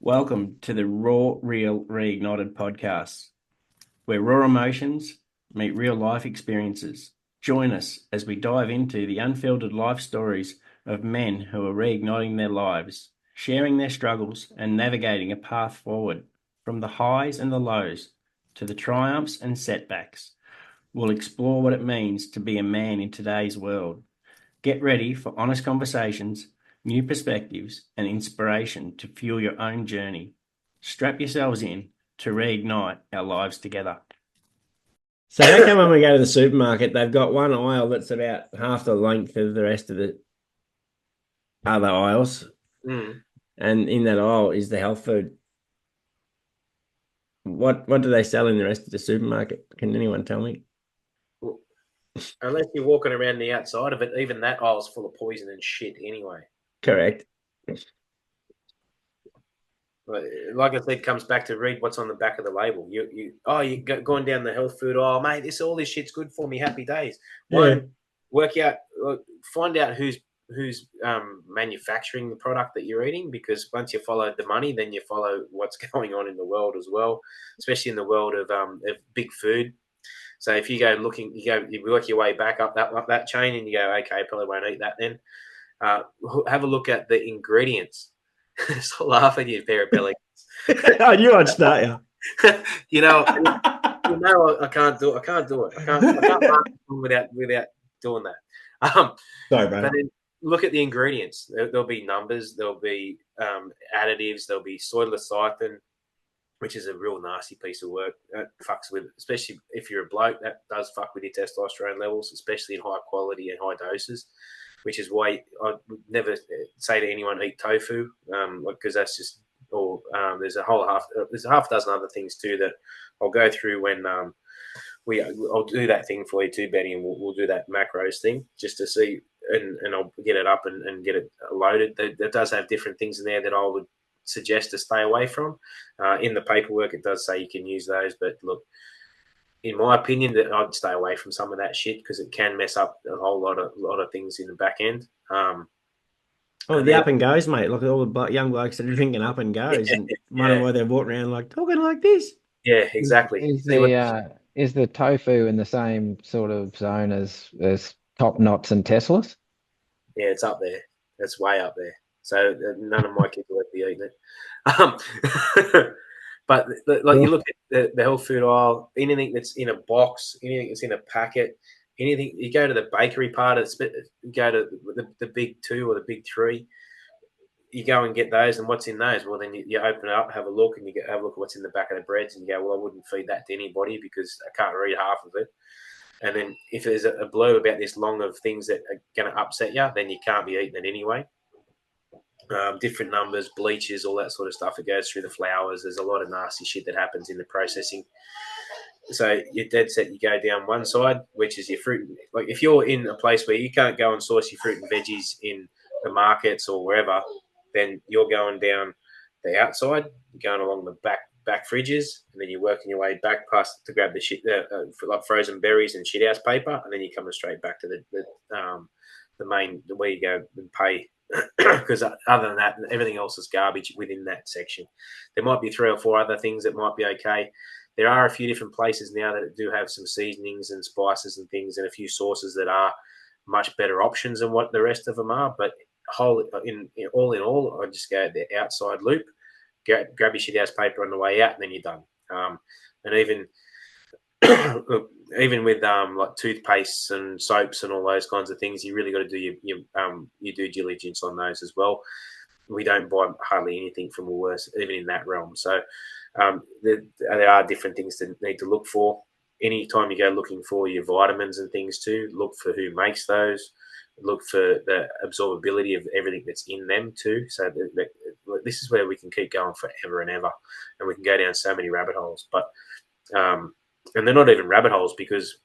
Welcome to the Raw, Real, Reignited podcast, where raw emotions meet real life experiences. Join us as we dive into the unfiltered life stories of men who are reigniting their lives, sharing their struggles, and navigating a path forward from the highs and the lows to the triumphs and setbacks. We'll explore what it means to be a man in today's world. Get ready for honest conversations, new perspectives, and inspiration to fuel your own journey. Strap yourselves in to reignite our lives together. So how come when we go to the supermarket, they've got one aisle that's about half the length of the rest of the other aisles, and in that aisle is the health food? What do they sell in the rest of the supermarket? Can anyone tell me? Well, unless you're walking around the outside of it, even that aisle's full of poison and shit anyway. Correct. Like I said, comes back to read what's on the back of the label. Going down the health food aisle, mate. All this shit's good for me. Happy days. One, work out, find out who's manufacturing the product that you're eating, because once you follow the money, then you follow what's going on in the world as well, especially in the world of big food. So if you go looking, you work your way back up that chain, and you go, okay, I probably won't eat that then. Have a look at the ingredients. Stop laughing, you pair of pelicans. I knew I'd start you. you know, I can't do it. I can't laugh without doing that. Sorry, bro. But then look at the ingredients. There'll be numbers. There'll be additives. There'll be soy lecithin, which is a real nasty piece of work. That fucks with, especially if you're a bloke, that does fuck with your testosterone levels, especially in high quality and high doses, which is why I would never say to anyone eat tofu, because that's just, or there's a half dozen other things too that I'll go through when I'll do that thing for you too, Benny, and we'll do that macros thing just to see, and I'll get it up and get it loaded. That does have different things in there that I would suggest to stay away from. In the paperwork, it does say you can use those, but look, in my opinion, that I'd stay away from some of that shit because it can mess up a whole lot of things in the back end. The up and goes, mate. Look at all the young blokes that are drinking up and goes, and wondering why they're walking around like talking like this. Yeah, exactly. Is the tofu in the same sort of zone as Top Knots and Teslas? Yeah, it's up there. It's way up there. So none of my kids will ever be eating it. But like, you look at the health food aisle, anything that's in a box, anything that's in a packet, anything, you go to the bakery part, go to the big two or the big three, you go and get those, and what's in those? Well, then you open it up, have a look, and have a look at what's in the back of the breads, and you go, well, I wouldn't feed that to anybody because I can't read half of it. And then if there's a blurb about this long of things that are going to upset you, then you can't be eating it anyway. Different numbers, bleaches, all that sort of stuff. It goes through the flours. There's a lot of nasty shit that happens in the processing. So you're dead set. You go down one side, which is your fruit. Like if you're in a place where you can't go and source your fruit and veggies in the markets or wherever, then you're going down the outside, you're going along the back fridges, and then you're working your way back past to grab the shit, like frozen berries and shit house paper, and then you're coming straight back to the main where you go and pay. Because other than that, everything else is garbage within that section. There might be 3 or 4 other things that might be okay. There are a few different places now that do have some seasonings and spices and things, and a few sauces that are much better options than what the rest of them are. But all in all, I just go the outside loop, grab your shit house paper on the way out, and then you're done. And even with like toothpastes and soaps and all those kinds of things, you really got to do your due diligence on those as well. We don't buy hardly anything from Woolworths, even in that realm. So there are different things to need to look for. Anytime you go looking for your vitamins and things too, look for who makes those. Look for the absorbability of everything that's in them too. So this is where we can keep going forever and ever, and we can go down so many rabbit holes. But and they're not even rabbit holes because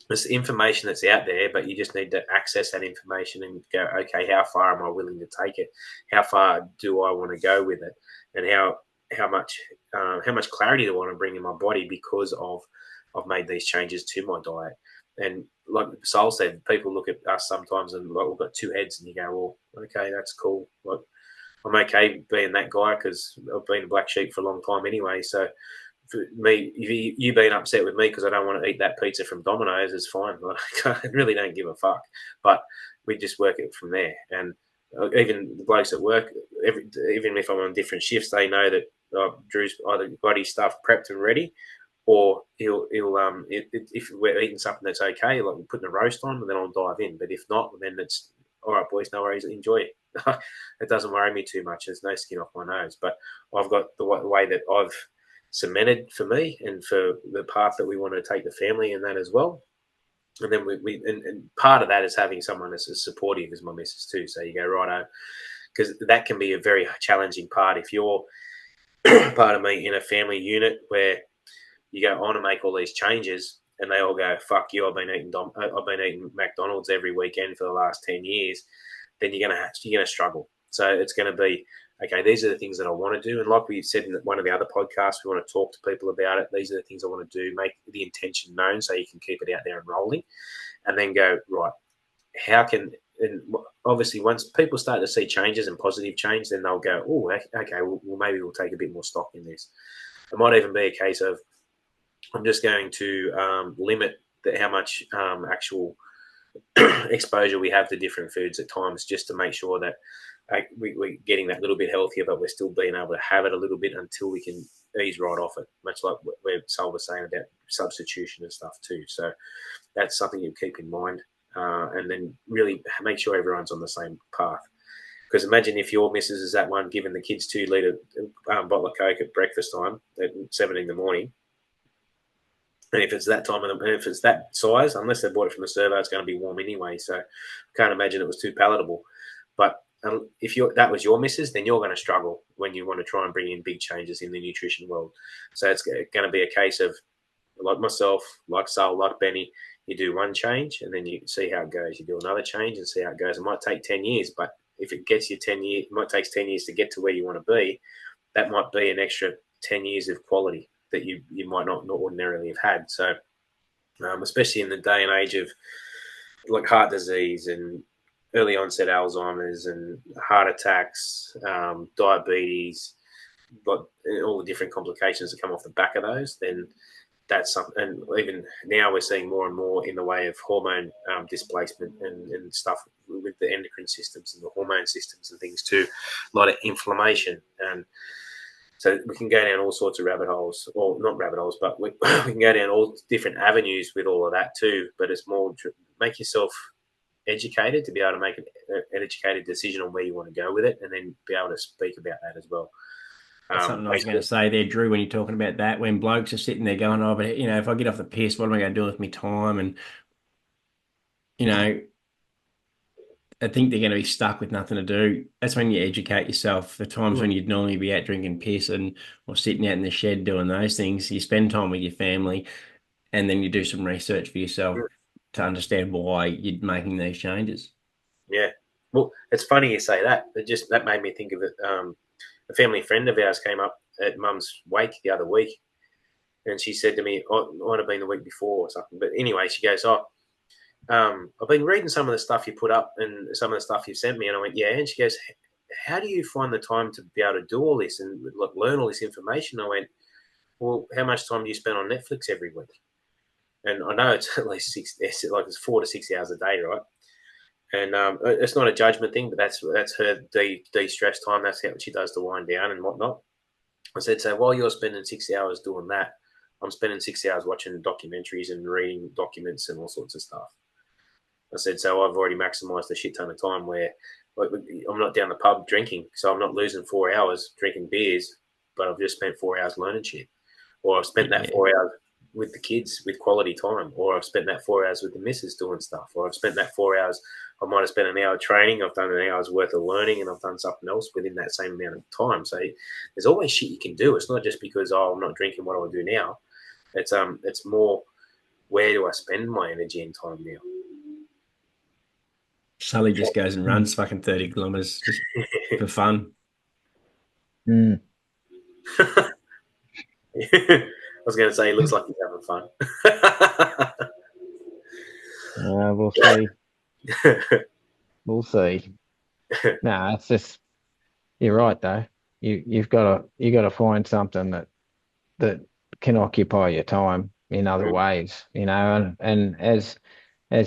it's information that's out there, but you just need to access that information and go, okay, how far am I willing to take it? How far do I want to go with it? And how much clarity do I want to bring in my body because I've made these changes to my diet? And like Sol said, people look at us sometimes and like we've got 2 heads, and you go, well, okay, that's cool. Like I'm okay being that guy because I've been a black sheep for a long time anyway. So for me, you being upset with me because I don't want to eat that pizza from Domino's is fine. Like, I really don't give a fuck. But we just work it from there. And even the blokes at work, even if I'm on different shifts, they know that Drew's either got his stuff prepped and ready, or if we're eating something that's okay, like we're putting a roast on, then I'll dive in. But if not, then it's all right, boys. No worries. Enjoy it. It doesn't worry me too much. There's no skin off my nose. But I've got the way that I've cemented for me and for the path that we want to take the family in that as well. And then and part of that is having someone as supportive as my missus too. So you go, righto, because that can be a very challenging part if you're part of me in a family unit where you go on and make all these changes and they all go, fuck you, I've been eating McDonald's every weekend for the last 10 years, then you're gonna struggle. So it's gonna be, okay, these are the things that I want to do. And like we said in one of the other podcasts, we want to talk to people about it. These are the things I want to do, make the intention known so you can keep it out there and rolling. And then go, right, how can, and obviously once people start to see changes and positive change, then they'll go, oh, okay, well, maybe we'll take a bit more stock in this. It might even be a case of, I'm just going to limit how much actual exposure we have to different foods at times, just to make sure that we're getting that little bit healthier, but we're still being able to have it a little bit until we can ease right off it, much like where Sol was saying about substitution and stuff too. So that's something you keep in mind, and then really make sure everyone's on the same path. Because imagine if your missus is that one giving the kids 2 litre bottle of Coke at breakfast time at 7 in the morning. And if it's that time of if it's that size, unless they bought it from the servo, it's going to be warm anyway. So I can't imagine it was too palatable. But if that was your missus, then you're going to struggle when you want to try and bring in big changes in the nutrition world. So it's going to be a case of, like myself, like Sal, like Benny, you do one change and then you see how it goes. You do another change and see how it goes. It might take 10 years, but if it gets you 10 years, it might take 10 years to get to where you want to be. That might be an extra 10 years of quality that you might not ordinarily have had. So especially in the day and age of like heart disease and early onset Alzheimer's and heart attacks, diabetes, but all the different complications that come off the back of those, then that's something. And even now we're seeing more and more in the way of hormone displacement and stuff with the endocrine systems and the hormone systems and things too. A lot of inflammation. And so we can go down all sorts of rabbit holes, or not rabbit holes, but we can go down all different avenues with all of that too. But it's more make yourself educated to be able to make an educated decision on where you want to go with it, and then be able to speak about that as well. That's something I was going to say there, Drew, when you're talking about that, when blokes are sitting there going, oh, but if I get off the piss, what am I going to do with my time? And I think they're going to be stuck with nothing to do. That's when you educate yourself. The times when you'd normally be out drinking piss or sitting out in the shed doing those things, you spend time with your family, and then you do some research for yourself to understand why you're making these changes. Yeah. Well, it's funny you say that. That made me think of it. A family friend of ours came up at Mum's wake the other week, and she said to me, "Oh, it might have been the week before or something." But anyway, she goes, I've been reading some of the stuff you put up and some of the stuff you sent me." And I went, yeah. And she goes, how do you find the time to be able to do all this and learn all this information? I went, well, how much time do you spend on Netflix every week? And I know it's at least it's 4 to 6 hours a day, right? And it's not a judgment thing, but that's her de-stress time. That's what she does to wind down and whatnot. I said, so while you're spending 6 hours doing that, I'm spending 6 hours watching documentaries and reading documents and all sorts of stuff. I said, so I've already maximised a shit ton of time where I'm not down the pub drinking, so I'm not losing 4 hours drinking beers, but I've just spent 4 hours learning shit. Or I've spent that 4 hours with the kids with quality time, or I've spent that 4 hours with the missus doing stuff, or I've spent that 4 hours, I might have spent an hour training, I've done an hour's worth of learning, and I've done something else within that same amount of time. So there's always shit you can do. It's not just because, I'm not drinking, what do I do now? It's more, where do I spend my energy and time now? Sully just goes and runs fucking 30 kilometres just for fun. Mm. I was going to say, he looks like he's having fun. We'll see. We'll see. No, it's just you're right though. You've got to find something that can occupy your time in other ways, you know. And as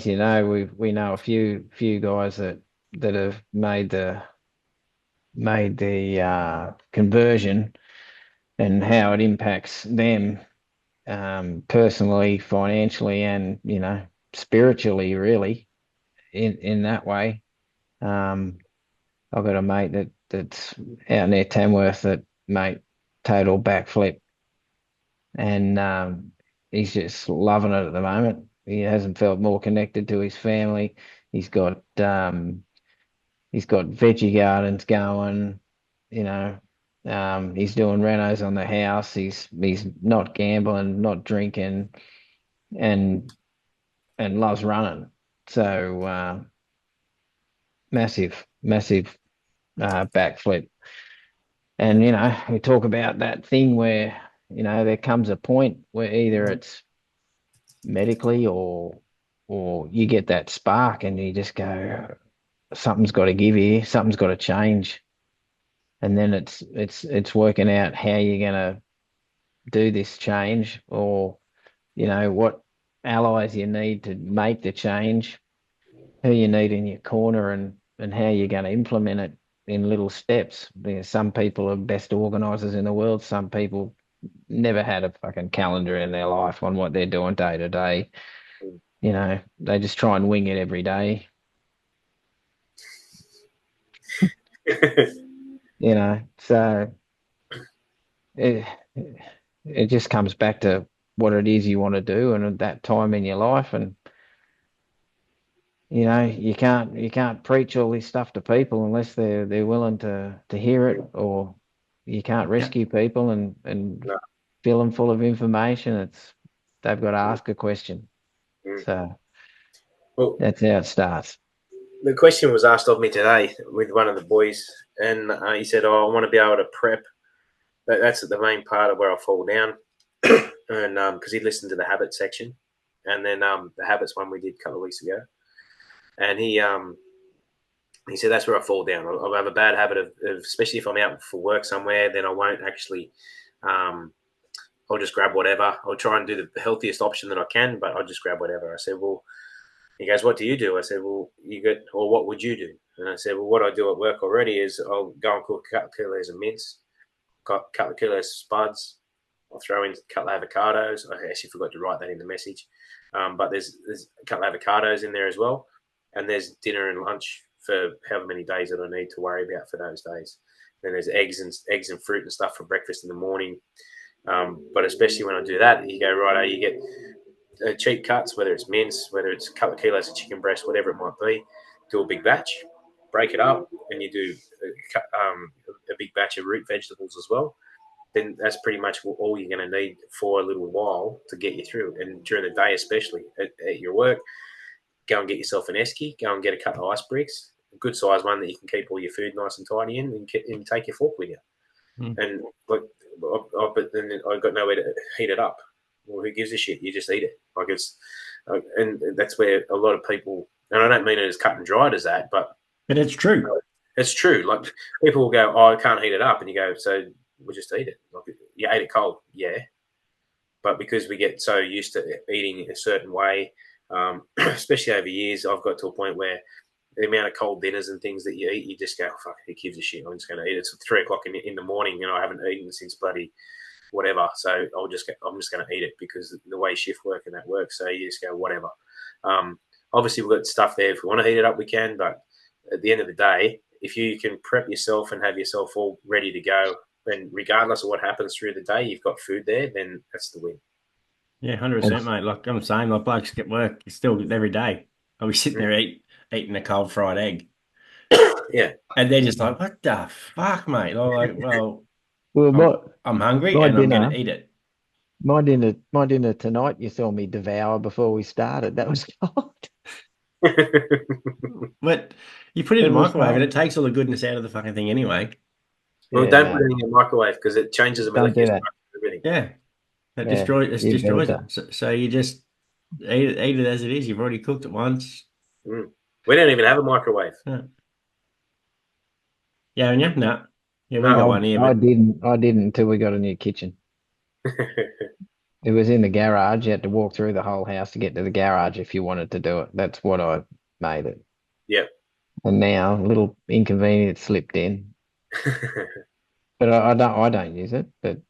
you know, we know a few guys that have made the conversion and how it impacts them personally, financially, and spiritually, really, in that way. Um, I've got a mate that's out near Tamworth that mate total backflip, and he's just loving it at the moment. He hasn't felt more connected to his family. He's got he's got veggie gardens going, you know. He's doing renos on the house. He's not gambling, not drinking, and loves running. So massive backflip. And we talk about that thing where there comes a point where either it's medically or you get that spark and you just go, something's got to give here, something's got to change. And then it's working out how you're gonna do this change, or what allies you need to make the change, who you need in your corner, and how you're going to implement it in little steps. Some people are best organizers in the world. Some people never had a fucking calendar in their life on what they're doing day to day. They just try and wing it every day. So it it just comes back to what it is you want to do and at that time in your life. And you can't preach all this stuff to people unless they're willing to hear it, or you can't rescue people and No. fill them full of information. They've got to ask a question. So Well, that's how it starts. the question was asked of me today with one of the boys, and he said, "Oh, I want to be able to prep." That's the main part of where I fall down, and because he listened to the habit section, and then the habits one we did a couple of weeks ago, and he said that's where I fall down. I'll have a bad habit of, especially if I'm out for work somewhere, then I won't actually. I'll just grab whatever. I'll try and do the healthiest option that I can, but I'll just grab whatever. I said, well, he goes, what do you do? I said, well, or what would you do? And I said, well, what I do at work already is I'll go and cook a couple of kilos of mince, a couple of kilos of spuds. I'll throw in a couple of avocados. I actually forgot to write that in the message. But there's a couple of avocados in there as well. And there's dinner and lunch for however many days that I need to worry about for those days. Then there's eggs and fruit and stuff for breakfast in the morning. But especially when I do that, you go, right, you get cheap cuts, whether it's mince, whether it's a couple of kilos of chicken breast, whatever it might be. Do a big batch, break it up, and you do a big batch of root vegetables as well. Then that's pretty much all you're going to need for a little while to get you through. And during the day, especially at your work, go and get yourself an esky, go and get a couple of ice bricks, a good size one that you can keep all your food nice and tidy in, and take your fork with you. And but then I've got nowhere to heat it up. Well, who gives a shit? You just eat it. Like and that's where a lot of people. And I don't mean it as cut and dried as that, but it's true. It's true. Like people will go, "Oh, I can't heat it up," and you go, "So we'll just eat it." Like, you ate it cold, yeah. But because we get so used to eating a certain way, especially over years, I've got to a point where the amount of cold dinners and things that you eat, you just go, oh, fuck, who gives a shit? I'm just going to eat it. It's 3 o'clock in the morning, and I haven't eaten since bloody whatever. So I'm just going to eat it because the way shift work and that works. So you just go, whatever. Obviously, we've got stuff there. If we want to heat it up, we can. But at the end of the day, if you can prep yourself and have yourself all ready to go, then regardless of what happens through the day, you've got food there, then that's the win. Yeah, 100%, mate. Like I'm saying, like blokes get work still every day. I'll be sitting there eating a cold fried egg. Yeah. And they're just like, what the fuck, mate? I'm like, well, I'm hungry my and I'm going to eat it. My dinner tonight, you saw me devour before we started. That was cold. But you put it in the microwave and it takes all the goodness out of the fucking thing anyway. Well, don't put it in your microwave because it changes the molecular structure. Yeah. It destroys it. So you just eat it as it is. You've already cooked it once. We don't even have a microwave. Yeah, and no. Yeah, we got one here, but I didn't until we got a new kitchen. It was in the garage. You had to walk through the whole house to get to the garage if you wanted to do it. That's what I made it. Yep. And now a little inconvenience slipped in. But I don't use it. But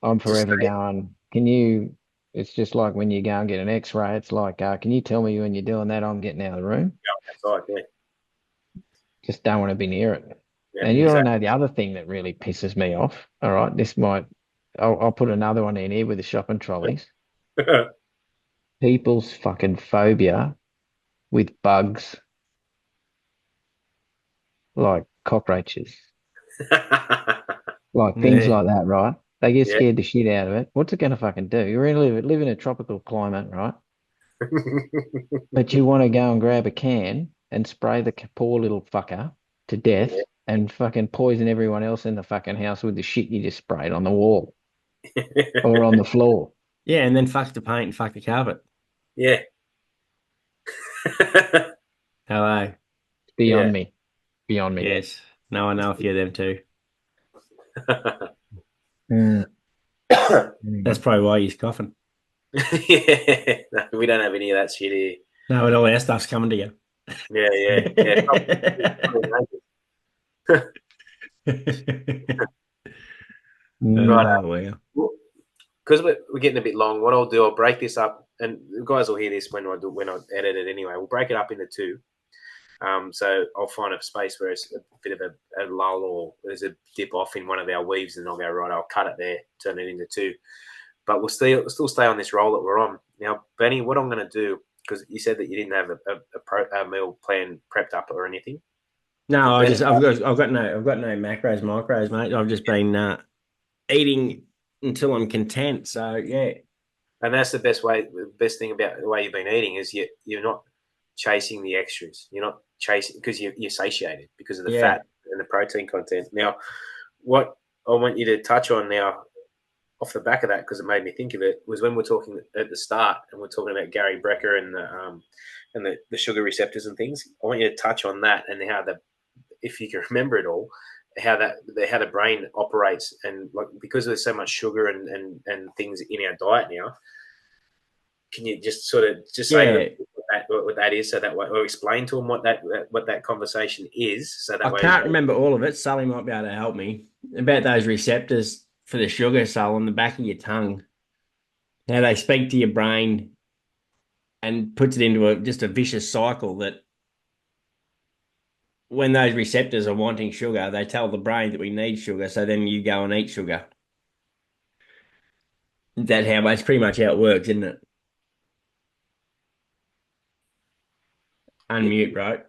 I'm Just forever going, can you it's just like when you go and get an X-ray, it's like, can you tell me when you're doing that? I'm getting out of the room. go outside, yeah. Just don't want to be near it. Yeah, And you want to exactly. know the other thing that really pisses me off. All right, I'll put another one in here with the shopping trolleys. People's fucking phobia with bugs like cockroaches, like things yeah, like that, right? They get Yeah. scared the shit out of it. What's it going to fucking do? You're in live in a tropical climate, right? But you want to go and grab a can and spray the poor little fucker to death and fucking poison everyone else in the fucking house with the shit you just sprayed on the wall or on the floor. yeah, and then fuck the paint and fuck the carpet. Yeah. Hello. Beyond Yeah. me. Beyond me. Yes. No, I know a few of them too. Mm. That's probably why he's coughing. Yeah. No, we don't have any of that shit here. No, but all our stuff's coming to you. Yeah, yeah. Right. Mm. Oh, well. Because we're getting a bit long, what I'll do, I'll break this up, and the guys will hear this when I edit it anyway. We'll break it up into two. So I'll find a space where it's a bit of a lull or there's a dip off in one of our weaves, and I'll go, right, I'll cut it there, turn it into two. But we'll still stay on this roll that we're on. Now, Benny, what I'm going to do, because you said that you didn't have a meal plan prepped up or anything. No, I've got no macros, micros, mate. I've just been eating until I'm content. So yeah. And that's the best way. The best thing about the way you've been eating is you're not chasing the extras. You're not chasing because you're satiated because of the fat and the protein content. Now, what I want you to touch on now, off the back of that, because it made me think of it, was when we're talking at the start and we're talking about Gary Brecker and the sugar receptors and things. I want you to touch on that and how if you can remember it all, how the brain operates, and like because there's so much sugar and things in our diet now. Can you just sort of say to them what that is, so that way, or explain to them what that conversation is, so that I way can't remember all of it. Sally might be able to help me about those receptors for the sugar cell on the back of your tongue. How they speak to your brain and puts it into just a vicious cycle that when those receptors are wanting sugar, they tell the brain that we need sugar, so then you go and eat sugar. That's pretty much how it works, isn't it? Unmute, bro.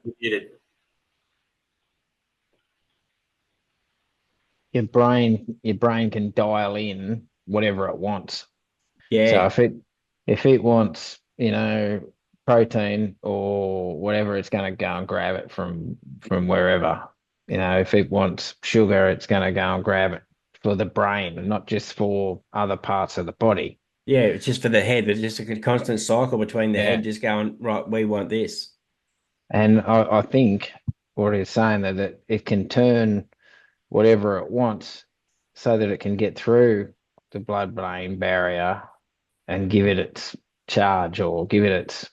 Your brain can dial in whatever it wants. Yeah. So if it wants, protein or whatever, it's going to go and grab it from wherever. If it wants sugar, it's going to go and grab it for the brain, and not just for other parts of the body. Yeah, it's just for the head. It's just a constant cycle between the head just going, right, we want this. And I think what it's saying that it can turn whatever it wants so that it can get through the blood-brain barrier and give it its charge, or give it its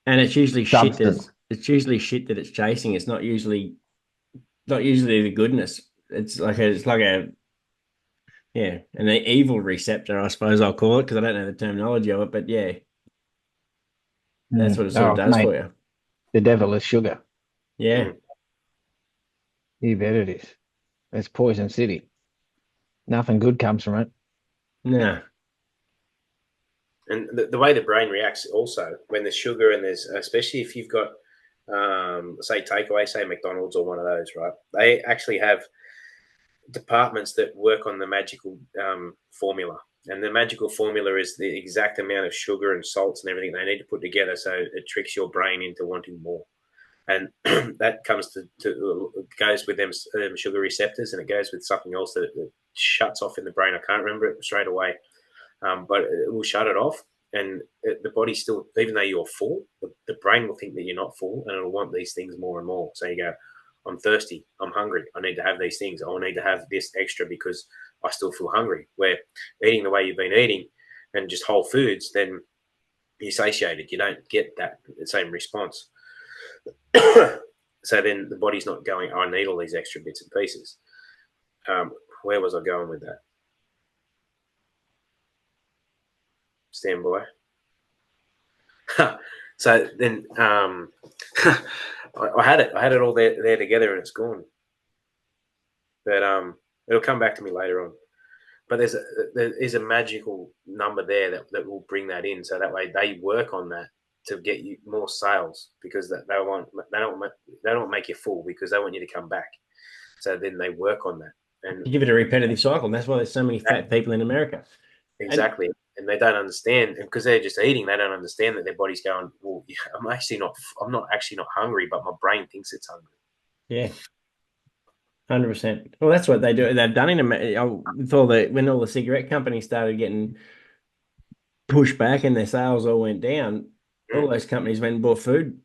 and it's usually substance. It's usually shit that it's chasing. It's not usually the goodness. It's like an evil receptor, I suppose I'll call it, because I don't know the terminology of it, but yeah, that's what it sort of does Mate, for you. the devil is sugar. Yeah. You bet it is. It's Poison City. Nothing good comes from it. No. And the way the brain reacts also when there's sugar, and there's, especially if you've got, say, takeaway, say McDonald's or one of those, right? They actually have departments that work on the magical formula. And the magical formula is the exact amount of sugar and salts and everything they need to put together, so it tricks your brain into wanting more. And that comes goes with them sugar receptors, and it goes with something else that shuts off in the brain. I can't remember it straight away, but it will shut it off. And the body still, even though you're full, the brain will think that you're not full, and it'll want these things more and more. So you go, I'm thirsty, I'm hungry, I need to have these things, I need to have this extra because I still feel hungry. Where eating the way you've been eating and just whole foods, then you're satiated. You don't get that same response. So then the body's not going, I need all these extra bits and pieces. Where was I going with that? Stand by. So then I had it all there together, and it's gone. But it'll come back to me later on. But there is a magical number there that will bring that in, so that way they work on that to get you more sales, because they don't make you full, because they want you to come back. So then they work on that, and You give it a repetitive cycle, and that's why there's so many fat people in America. exactly. And they don't understand, because they're just eating. They don't understand that their body's going, well, I'm not actually not hungry, but my brain thinks it's hungry. Yeah. 100%. Well, that's what they do. They've done in when all the cigarette companies started getting pushed back and their sales all went down. All those companies went and bought food.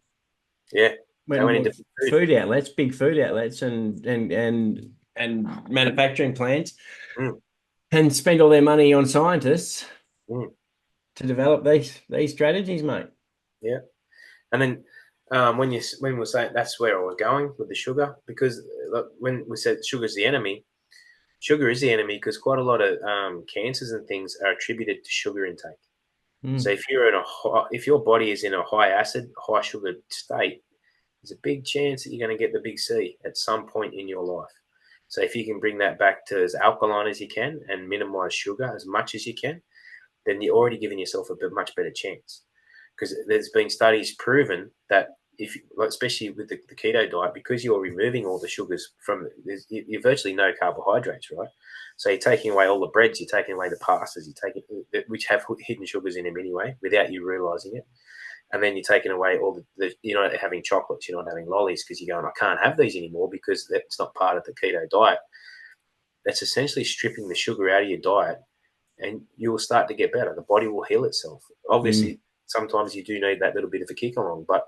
Yeah, Went and bought food outlets, big food outlets, and manufacturing plants, and spend all their money on scientists to develop these strategies, mate. Yeah, and then when we're saying, that's where I was going with the sugar, because when we said sugar is the enemy because quite a lot of cancers and things are attributed to sugar intake. So if your body is in a high acid, high sugar state, there's a big chance that you're going to get the big C at some point in your life. So if you can bring that back to as alkaline as you can and minimize sugar as much as you can, then you're already giving yourself a much better chance. Because there's been studies proven that especially with the keto diet, because you're removing all the sugars you're virtually no carbohydrates, right? So you're taking away all the breads, you're taking away the pastas, which have hidden sugars in them anyway, without you realizing it. And then you're taking away all you're not having chocolates, you're not having lollies, because you're going, I can't have these anymore because that's not part of the keto diet. That's essentially stripping the sugar out of your diet, and you will start to get better. The body will heal itself. Obviously, sometimes you do need that little bit of a kick along, but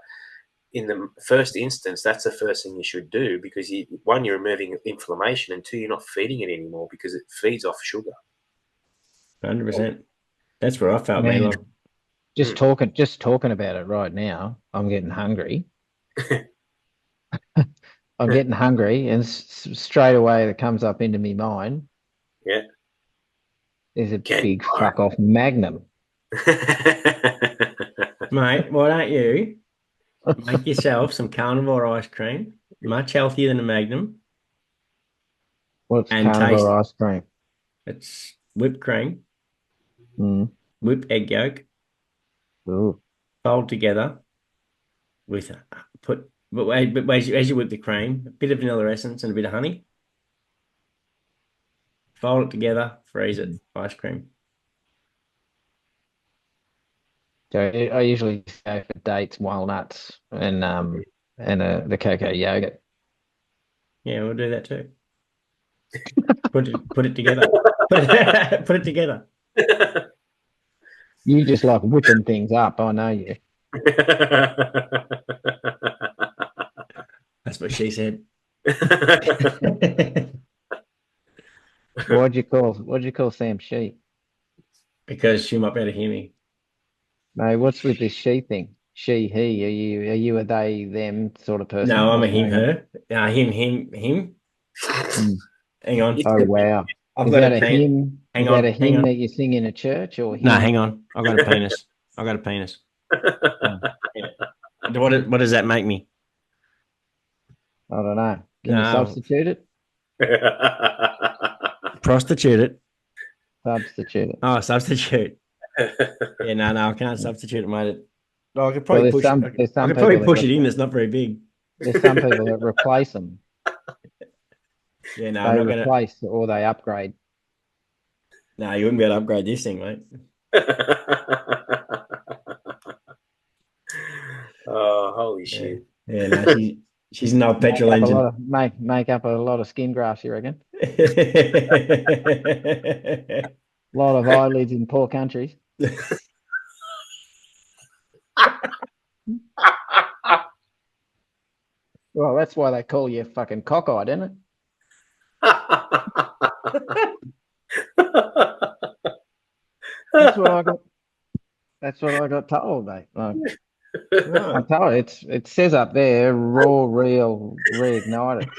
in the first instance, that's the first thing you should do, because one, you're removing inflammation, and two, you're not feeding it anymore, because it feeds off sugar. 100%. That's where I felt, man. Just talking about it right now, I'm getting hungry. I'm getting hungry, and straight away that comes up into me mind. Yeah. Is a big fuck off Magnum. Mate, why don't you make yourself some carnivore ice cream, much healthier than a Magnum. What's carnivore ice cream? It's whipped cream, whipped egg yolk, fold together with as you whip the cream, a bit of vanilla essence and a bit of honey. Fold it together, freeze it, ice cream. So I usually go for dates, walnuts, and the cocoa yogurt. Yeah, we'll do that too. Put it together. Put it together. You just like whipping things up, I know you. That's what she said. What'd you call Sam she? Because she might be able to hear me. No, what's with this she thing? She, he, are you a they, them sort of person? No, I'm a him, her. Him. Hang on. Oh wow. Is that a hymn? Is that a hymn that you sing in a church, or hymn? No, hang on. I've got a penis. What does that make me? I don't know. Can you substitute it? Prostitute it. Substitute it. Oh, substitute. Yeah, no, I can't substitute it, mate. I could probably push it in. It's not very big. There's some people that replace them. Yeah, no, they replace or they upgrade. No, you wouldn't be able to upgrade this thing, mate. Oh, holy shit! Yeah, no, she's an old petrol engine. Make up a lot of skin grafts, you reckon? A lot of eyelids in poor countries. Well, that's why they call you fucking cockeyed, isn't it? That's what I got. That's what I got told, mate. Like, I'm told it says up there, raw, real, reignited.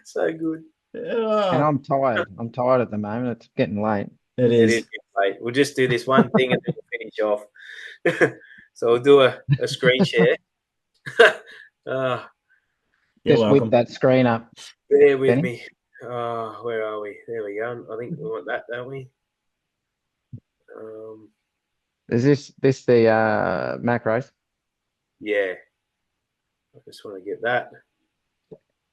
So good. And I'm tired. I'm tired at the moment. It's getting late. It It is. is late. We'll just do this one thing and then we'll finish off. So we'll do a screen share. You're Just whip welcome. that screen up. Bear with Benny? me. Where are we? There we go. I think we want that, don't we? Is this the macros? Yeah. I just want to get that.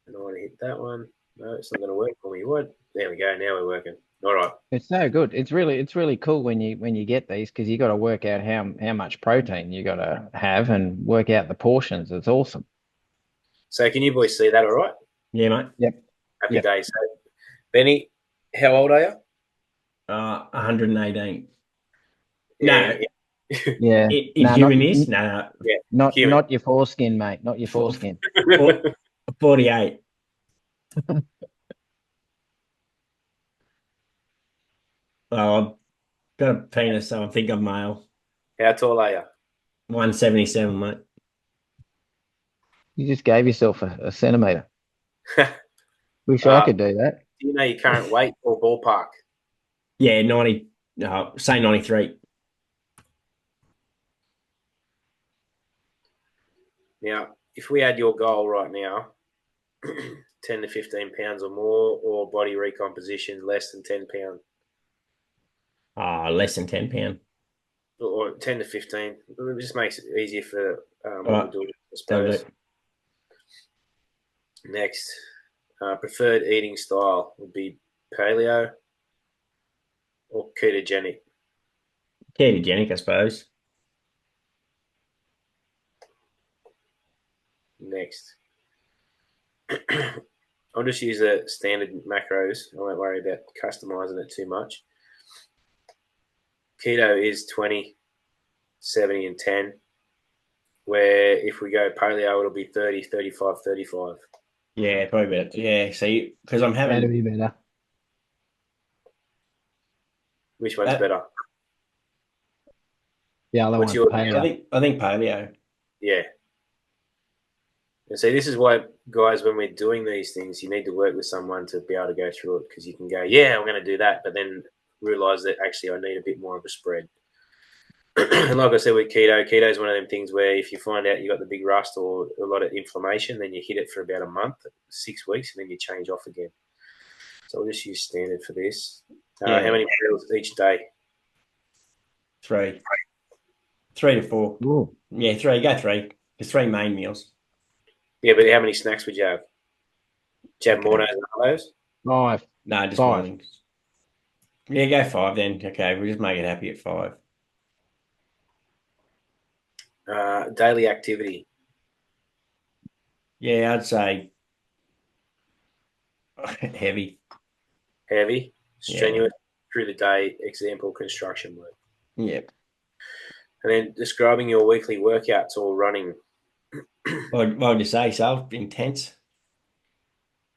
And I want to hit that one. No, it's not going to work for me. What? There we go. Now we're working. All right. It's so good. It's really cool when you get these because you got to work out how much protein you got to have and work out the portions. It's awesome. So can you boys see that all right? Yeah, mate. Yep. Happy Yep. days. So, Benny, how old are you? 118. Yeah. Yeah. In human years? No, Yeah. Not your foreskin, mate. Not your foreskin. 48. Well, I've got a penis, so I think I'm male. How tall are you? 177, mate. You just gave yourself a centimeter. Wish I could do that. Do you know your current weight or ballpark? Yeah, 90. Say 93. Now, if we had your goal right now, 10 to 15 pounds or more, or body recomposition less than 10 pounds, Less than 10 pound. or 10 to 15, it just makes it easier for what Right. we're doing, I That'll suppose. do. Next, preferred eating style would be paleo or ketogenic. Ketogenic, I suppose. Next. I'll just use the standard macros. I won't worry about customizing it too much. Keto is 20, 70, and 10. Where if we go paleo, it'll be 30, 35, 35. Yeah, probably better. Yeah, see, because I'm That'd having be better. Which one's better? The other What's one, your? paleo. I think paleo. Yeah. And see, this is why, guys, when we're doing these things, you need to work with someone to be able to go through it, because you can go, yeah, I'm going to do that, but then realize that actually I need a bit more of a spread. And like I said with keto is one of them things where if you find out you got the big rust or a lot of inflammation, then you hit it for about a month, 6 weeks, and then you change off again. So I'll just use standard for this. Yeah. How many meals each day? 3. 3 to 4. Ooh. Yeah, 3. Go 3. There's 3 main meals. Yeah, but how many snacks would you have? Do you have more than those? 5. No, just 5. mornings. Yeah, go 5 then. Okay, we'll just make it happy at 5. Daily activity. Yeah, I'd say heavy. Heavy, strenuous, through the day, example, construction work. Yep. And then describing your weekly workouts or running. What would you say, so? Intense?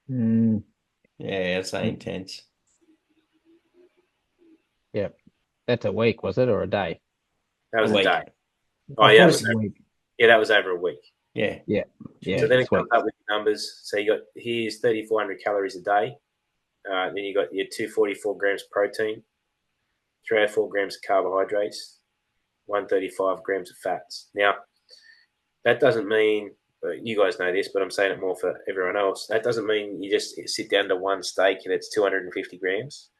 Mm. Yeah, I'd say intense. Yep. That's a week, was it, or a day? That was a week. day. Oh, yeah, that was over a week. Yeah. Yeah. Yeah. So then it comes up with numbers. So you got, here's 3,400 calories a day. Then you got your 244 grams protein, 304 grams of carbohydrates, 135 grams of fats. Now, that doesn't mean, you guys know this, but I'm saying it more for everyone else. That doesn't mean you just sit down to one steak and it's 250 grams.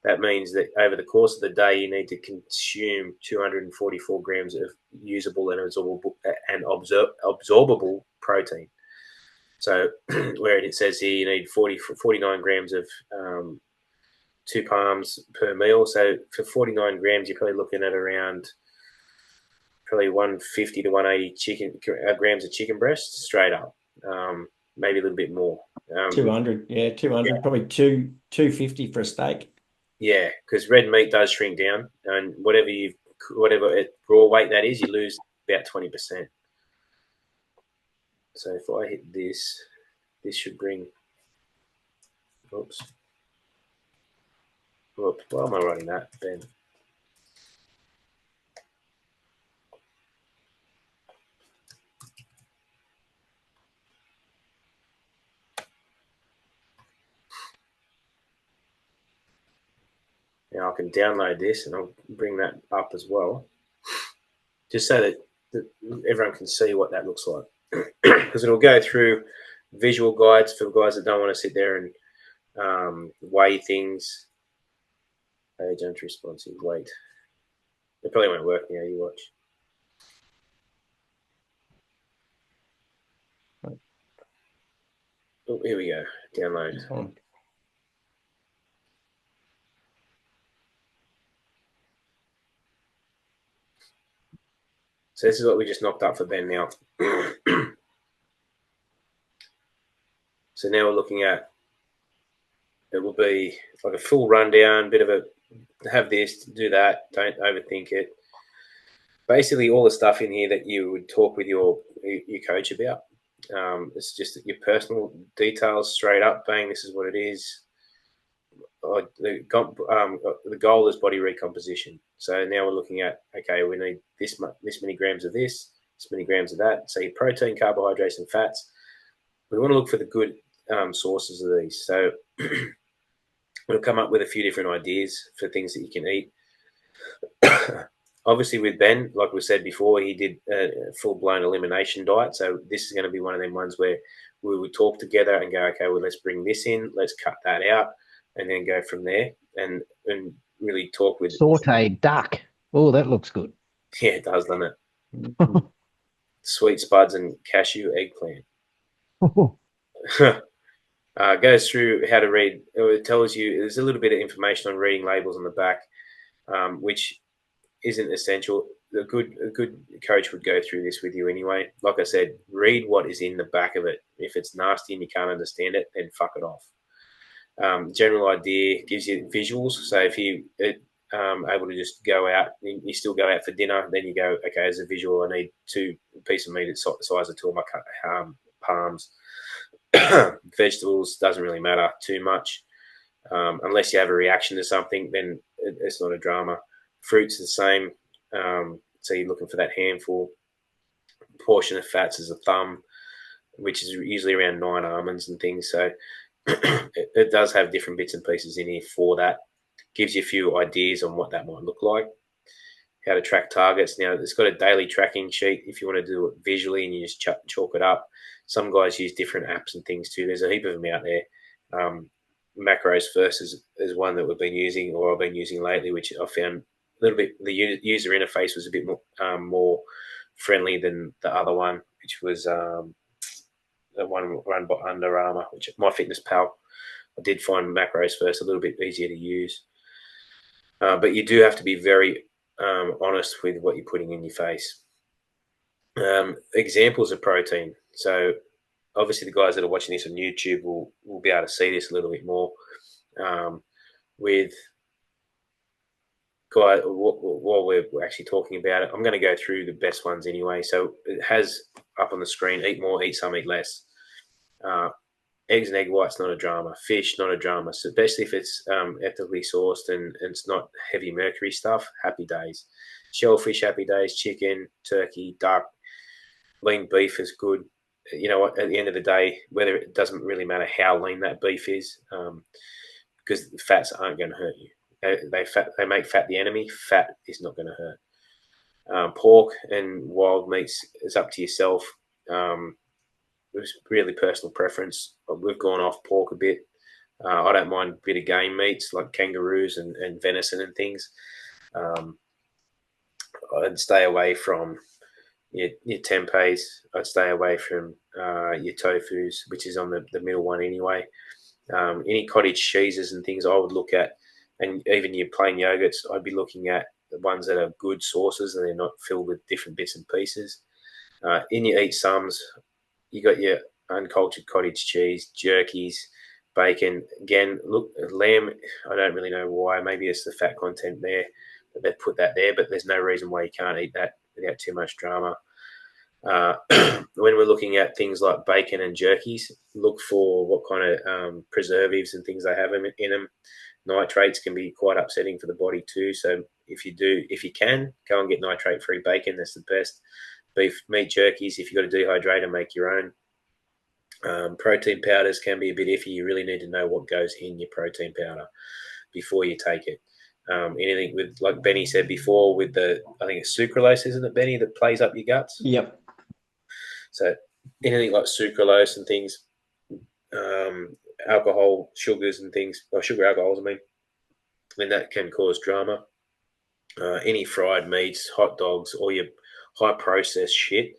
That means that over the course of the day, you need to consume 244 grams of usable and absorbable protein. So where it says here you need 49 grams of 2 palms per meal. So for 49 grams, you're probably looking at around probably 150 to 180 grams of chicken breast straight up, maybe a little bit more. 200, 200, probably 250 for a steak. Yeah, because red meat does shrink down, and whatever you've whatever raw weight that is, you lose about 20%. So if I hit this, this should bring, oops. Whoops, why am I writing that, Ben? Now I can download this and I'll bring that up as well, just so that everyone can see what that looks like. Because it'll go through visual guides for guys that don't want to sit there and weigh things. Age unresponsive weight. It probably won't work now. You watch. Oh, here we go. Download. So this is what we just knocked up for Ben now. So now we're looking at, it will be like a full rundown, bit of a, have this, do that, don't overthink it. Basically all the stuff in here that you would talk with your coach about. It's just your personal details straight up, bang, this is what it is. The goal is body recomposition. So now we're looking at, okay, we need this many grams of this many grams of that. So your protein, carbohydrates, and fats. We want to look for the good sources of these. So we'll come up with a few different ideas for things that you can eat. Obviously, with Ben, like we said before, he did a full-blown elimination diet. So this is going to be one of them ones where we would talk together and go, okay, well, let's bring this in, let's cut that out, and then go from there and really talk with sauteed duck. Oh, that looks good. Yeah, it does, doesn't it? Sweet spuds and cashew eggplant. Goes through how to read. It tells you there's a little bit of information on reading labels on the back, which isn't essential. A good coach would go through this with you anyway. Like I said, read what is in the back of it. If it's nasty and you can't understand it, then fuck it off. General idea gives you visuals. So if you able to just go out, you still go out for dinner, then you go, okay, as a visual, I need 2 pieces of meat the size of 2 of my palms. Vegetables doesn't really matter too much. Unless you have a reaction to something, then it's not a drama. Fruits the same. So you're looking for that handful. Portion of fats is a thumb, which is usually around 9 almonds and things. So it does have different bits and pieces in here for that. Gives you a few ideas on what that might look like. How to track targets. Now, it's got a daily tracking sheet if you want to do it visually and you just chalk it up. Some guys use different apps and things too. There's a heap of them out there. Macros First is one that we've been using, or I've been using lately, which I found a little bit, the user interface was a bit more friendly than the other one, which was the one run by Under Armour, which MyFitnessPal. I did find Macros First a little bit easier to use. But you do have to be very honest with what you're putting in your face. Examples of protein. So obviously the guys that are watching this on YouTube will be able to see this a little bit more. With guy, while we're actually talking about it, I'm going to go through the best ones anyway. So it has up on the screen, eat more, eat some, eat less. Eggs and egg whites, not a drama. Fish, not a drama. So especially if it's ethically sourced and it's not heavy mercury stuff, happy days. Shellfish, happy days. Chicken, turkey, duck. Lean beef is good. You know what? At the end of the day, whether it doesn't really matter how lean that beef is, because the fats aren't going to hurt you. They make fat the enemy. Fat is not going to hurt. Pork and wild meats is up to yourself. It's really personal preference. We've gone off pork a bit. I don't mind a bit of game meats like kangaroos and venison and things. I'd stay away from your tempehs. I'd stay away from your tofus, which is on the middle one anyway. Any cottage cheeses and things I would look at, and even your plain yogurts, I'd be looking at the ones that are good sources and they're not filled with different bits and pieces. In your eat sums, you got your uncultured cottage cheese, jerkies, bacon. Again, look, lamb, I don't really know why. Maybe it's the fat content there. they put that there, but there's no reason why you can't eat that without too much drama. When we're looking at things like bacon and jerkies, look for what kind of preservatives and things they have in them. Nitrates can be quite upsetting for the body too. So if you can, go and get nitrate-free bacon. That's the best. Beef, meat jerkies, if you've got to dehydrate and make your own. Protein powders can be a bit iffy. You really need to know what goes in your protein powder before you take it. Anything with, like Benny said before, with I think it's sucralose, isn't it, Benny, that plays up your guts? Yep. So anything like sucralose and things, alcohol, sugars and things, or sugar alcohols, I mean that can cause drama. Any fried meats, hot dogs, or your high processed shit,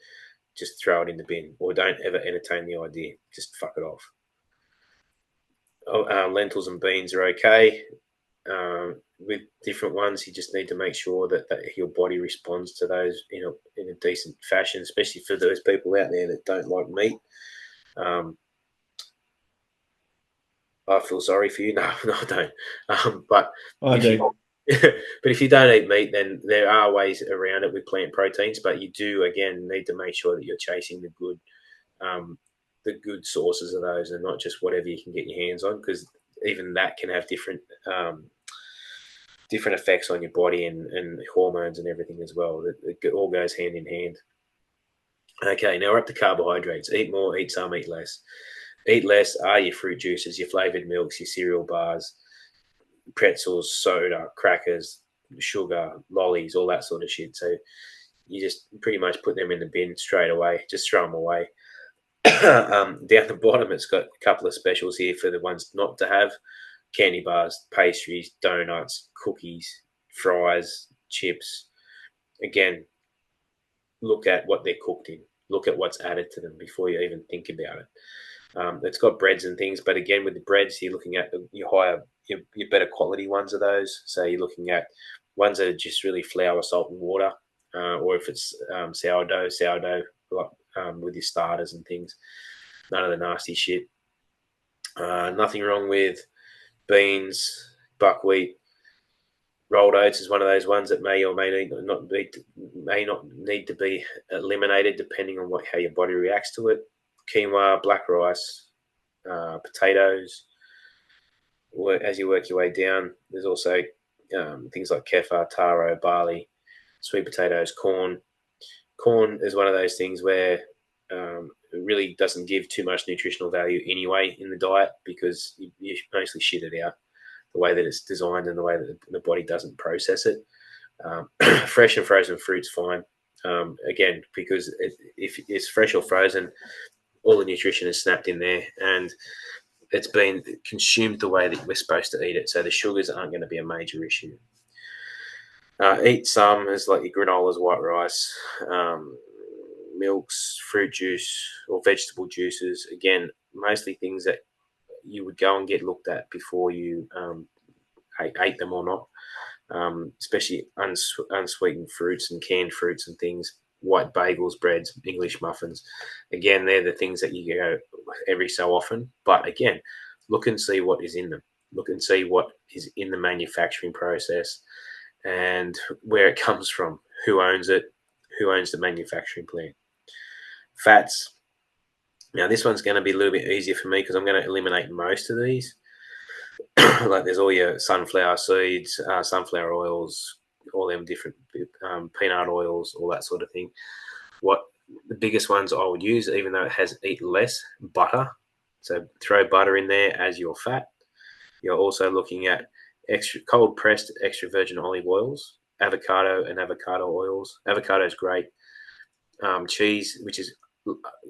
just throw it in the bin, or don't ever entertain the idea. Just fuck it off. Lentils and beans are okay. With different ones, you just need to make sure that your body responds to those in a decent fashion, especially for those people out there that don't like meat. I feel sorry for you. No, I don't. But I do. but if you don't eat meat, then there are ways around it with plant proteins. But you do, again, need to make sure that you're chasing the good sources of those, and not just whatever you can get your hands on, because even that can have different effects on your body and hormones and everything as well. It all goes hand in hand. Okay, now we're up to carbohydrates. Eat more, eat some, eat less. Eat less are your fruit juices, your flavored milks, your cereal bars, pretzels, soda, crackers, sugar, lollies, all that sort of shit. So you just pretty much put them in the bin straight away. Just throw them away. Down the bottom, it's got a couple of specials here for the ones not to have: candy bars, pastries, donuts, cookies, fries, chips. Again, look at what they're cooked in. Look at what's added to them before you even think about it. It's got breads and things, but again, with the breads, you're looking at your better quality ones of those. So you're looking at ones that are just really flour, salt, and water, or if it's sourdough, like, with your starters and things. None of the nasty shit. Nothing wrong with beans, buckwheat. Rolled oats is one of those ones that may or may not need to be eliminated depending on how your body reacts to it. Quinoa, black rice, potatoes. As you work your way down, there's also things like kefir, taro, barley, sweet potatoes, corn. Corn is one of those things where it really doesn't give too much nutritional value anyway in the diet, because you mostly shit it out the way that it's designed and the way that the body doesn't process it. Fresh and frozen fruit's fine. Again, because if it's fresh or frozen, all the nutrition is snapped in there and it's been consumed the way that we're supposed to eat it. So the sugars aren't going to be a major issue. Eat some as like your granolas, white rice, milks, fruit juice, or vegetable juices. Again, mostly things that you would go and get looked at before you ate them or not. Especially unsweetened fruits and canned fruits and things. White bagels, breads, English muffins. Again, they're the things that you go every so often. But again, look and see what is in them. Look and see what is in the manufacturing process and where it comes from, who owns it, who owns the manufacturing plant. Fats. Now, this one's going to be a little bit easier for me because I'm going to eliminate most of these. Like there's all your sunflower seeds, sunflower oils, all them different peanut oils, all that sort of thing. What the biggest ones I would use, even though it has eat less, butter. So throw butter in there as your fat. You're also looking at extra cold pressed extra virgin olive oils, avocado and avocado oils. Avocado is great. Cheese, which is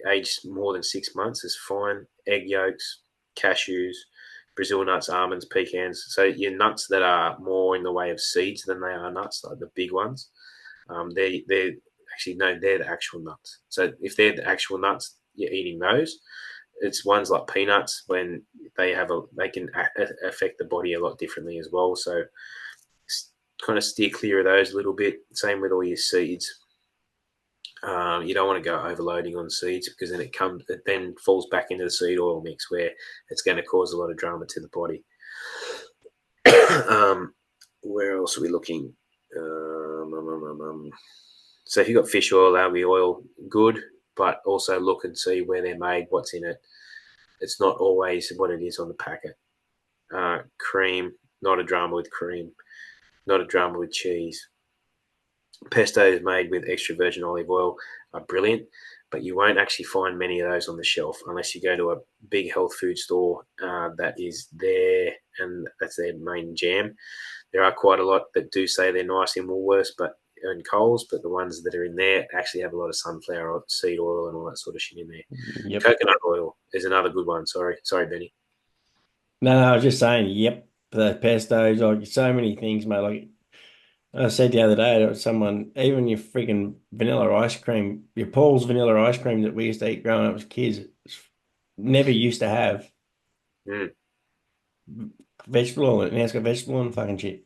aged more than 6 months, is fine. Egg yolks, cashews, Brazil nuts, almonds, pecans. So your nuts that are more in the way of seeds than they are nuts, like the big ones, they're the actual nuts. So if they're the actual nuts, you're eating those. It's ones like peanuts when they can affect the body a lot differently as well. So kind of steer clear of those a little bit. Same with all your seeds. You don't want to go overloading on seeds because then it then falls back into the seed oil mix where it's going to cause a lot of drama to the body. Where else are we looking? So if you've got fish oil, algae oil, good, but also look and see where they're made, what's in it. It's not always what it is on the packet. Cream, not a drama with cream, not a drama with cheese. Pestos made with extra virgin olive oil are brilliant, but you won't actually find many of those on the shelf unless you go to a big health food store that is there and that's their main jam. There are quite a lot that do say they're nice in Woolworths and Coles, but the ones that are in there actually have a lot of sunflower seed oil and all that sort of shit in there. Yep. Coconut oil is another good one. Sorry, Benny. No, I was just saying, yep, the pestos, like so many things, mate. Like I said the other day to someone, even your freaking vanilla ice cream, your Paul's vanilla ice cream that we used to eat growing up as kids, never used to have vegetable oil. Now it's got vegetable oil and fucking shit.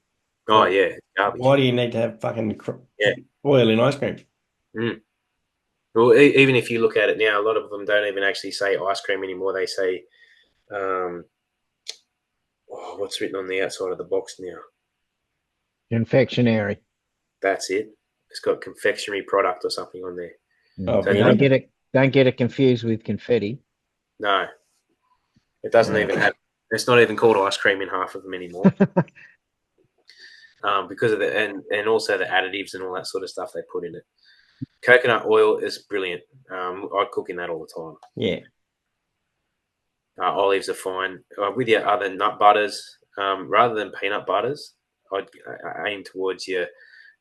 Oh, yeah, garbage. Why do you need to have fucking Yeah. oil in ice cream? Well, even if you look at it now, a lot of them don't even actually say ice cream anymore. They say, what's written on the outside of the box now? Confectionery. That's it. It's got confectionery product or something on there. Oh, So Don't get it confused with confetti. No, it doesn't even have. It's not even called ice cream in half of them anymore. Because of and also the additives and all that sort of stuff they put in it. Coconut oil is brilliant. I cook in that all the time. Yeah. Olives are fine. With your other nut butters, rather than peanut butters, I aim towards your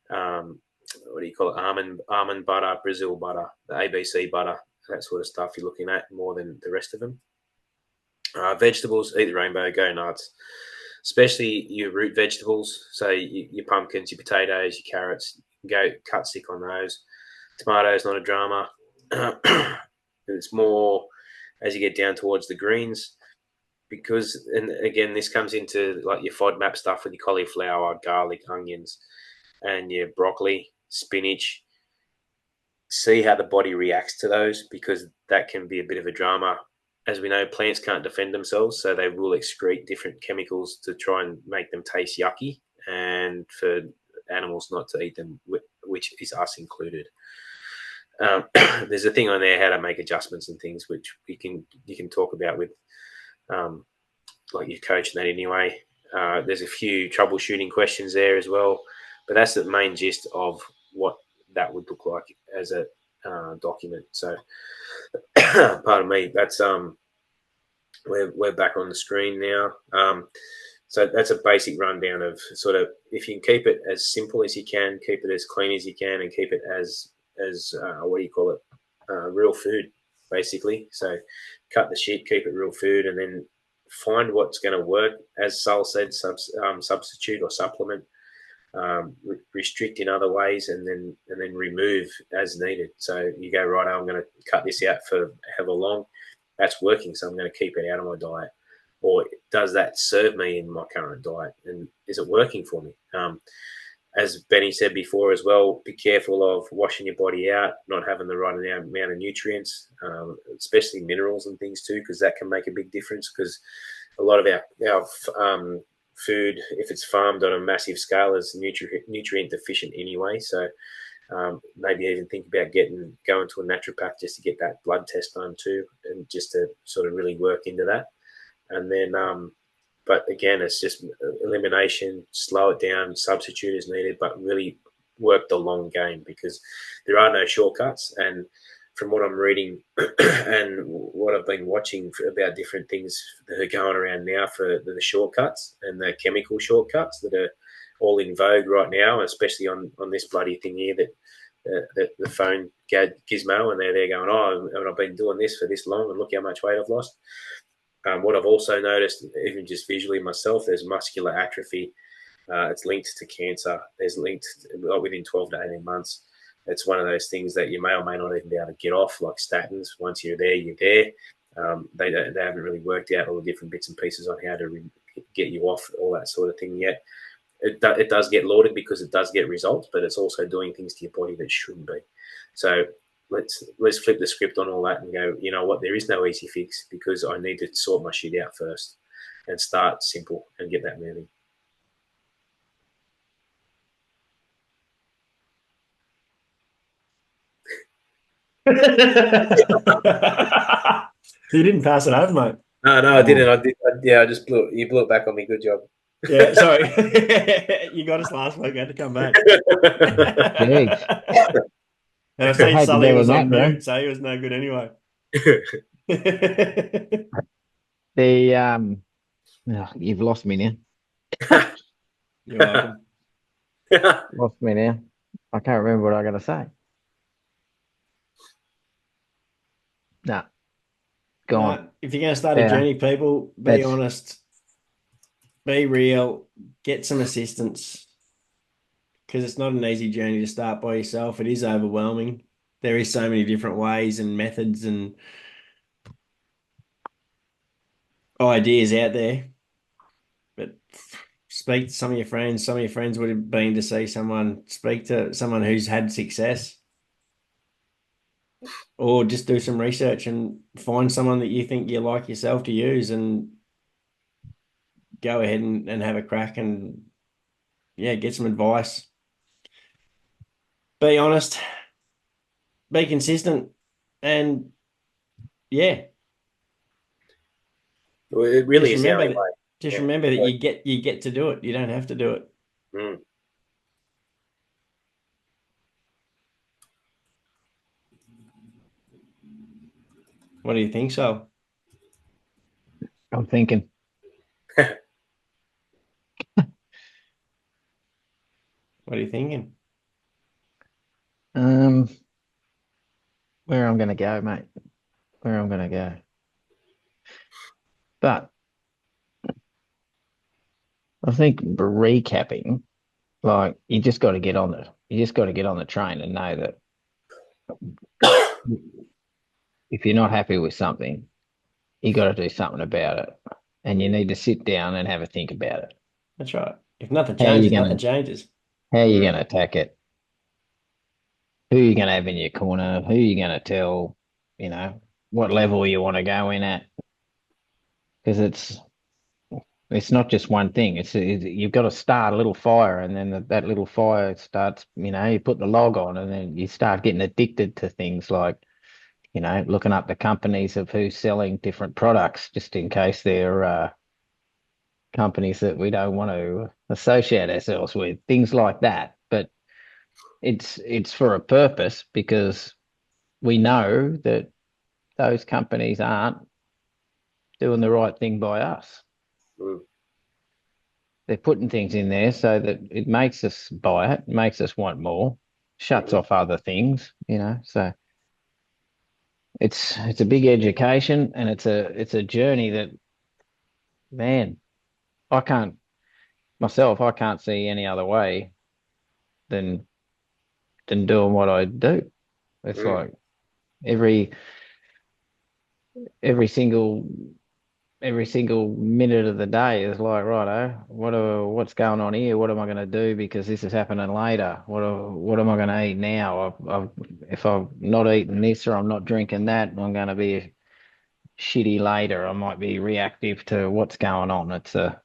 what do you call it? Almond butter, Brazil butter, the ABC butter, that sort of stuff. You're looking at more than the rest of them. Vegetables, eat the rainbow, go nuts. Especially your root vegetables, so your pumpkins, your potatoes, your carrots. Go cut sick on those. Tomatoes, not a drama. It's more as you get down towards the greens, because, and again, this comes into like your FODMAP stuff with your cauliflower, garlic, onions, and your broccoli, spinach. See how the body reacts to those, because that can be a bit of a drama. As we know, plants can't defend themselves, so they will excrete different chemicals to try and make them taste yucky, and for animals not to eat them, which is us included. There's a thing on there how to make adjustments and things, which you can talk about with like your coach and that anyway. There's a few troubleshooting questions there as well, but that's the main gist of what that would look like as a document. So pardon me, that's we're back on the screen now. So that's a basic rundown of sort of, if you can keep it as simple as you can, keep it as clean as you can, and keep it as what do you call it, real food, basically. So cut the shit, keep it real food, and then find what's going to work. As Sal said, substitute or supplement, restrict in other ways, and then remove as needed. So you go, right, I'm going to cut this out for however long. That's working, so I'm going to keep it out of my diet. Or does that serve me in my current diet, and is it working for me? As Benny said before as well, be careful of washing your body out, not having the right amount of nutrients, especially minerals and things too, because that can make a big difference. Because a lot of our food, if it's farmed on a massive scale, is nutrient deficient anyway. So maybe even think about going to a naturopath just to get that blood test done too, and just to sort of really work into that. And then but again, it's just elimination, slow it down, substitute as needed, but really work the long game, because there are no shortcuts. And from what I'm reading and what I've been watching about different things that are going around now for the shortcuts and the chemical shortcuts that are all in vogue right now, especially on this bloody thing here that the phone gizmo, and they're going, oh, and I've been doing this for this long, and look how much weight I've lost. What I've also noticed, even just visually myself, there's muscular atrophy. It's linked to cancer. There's linked within 12 to 18 months. It's one of those things that you may or may not even be able to get off, like statins. Once you're there, you're there. They haven't really worked out all the different bits and pieces on how to get you off all that sort of thing yet. It does get lauded because it does get results, but it's also doing things to your body that shouldn't be. So let's flip the script on all that and go, you know what, there is no easy fix, because I need to sort my shit out first and start simple and get that moving. You didn't pass it over, mate. No, I didn't. Oh, Yeah, I just blew it. You blew it back on me. Good job. Yeah, sorry. You got us last week. I had to come back. jeez. And I I see hate to Sully be in was that on room. mute, so he was no good anyway. The you've lost me now. You're welcome. Lost me now. I can't remember what I got to say. No, gone. No, if you're going to start a Yeah, journey, people, be that's honest, be real, get some assistance because it's not an easy journey to start by yourself. It is overwhelming. There is so many different ways and methods and ideas out there. But speak to some of your friends. Some of your friends would have been to see someone, speak to someone who's had success, or just do some research and find someone that you think you like yourself to use and go ahead and have a crack and yeah, get some advice. Be honest, be consistent, and yeah, Well, it really just is the remember only that way. just Yeah. remember that you get to do it. You don't have to do it. Mm. What do you think so? I'm thinking. What are you thinking? Um, where I'm going to go, mate. Where I'm going to go. But I think recapping, like you just got to get on the train and know that if you're not happy with something, you got to do something about it, and you Mm. need to sit down and have a think about it. That's right. If nothing How you changes, nothing gonna changes. how you Mm. gonna attack it? Who you gonna have in your corner? Who you gonna tell? You know what level you want to go in at? Because it's not just one thing. You've got to start a little fire, and then that little fire starts. You put the log on, and then you start getting addicted to things like looking up the companies of who's selling different products, just in case they're companies that we don't want to associate ourselves with, things like that. But it's for a purpose because we know that those companies aren't doing the right thing by us. Mm. They're putting things in there so that it makes us buy it, makes us want more, shuts Mhm. off other things. So it's a big education and it's a journey that, man, I can't I can't see any other way than doing what I do. It's Mm. like every every single every single minute of the day is like, righto, what's going on here? What am I going to do because this is happening later? What am I going to eat now? If I'm not eating this or I'm not drinking that, I'm going to be shitty later. I might be reactive to what's going on. Mm.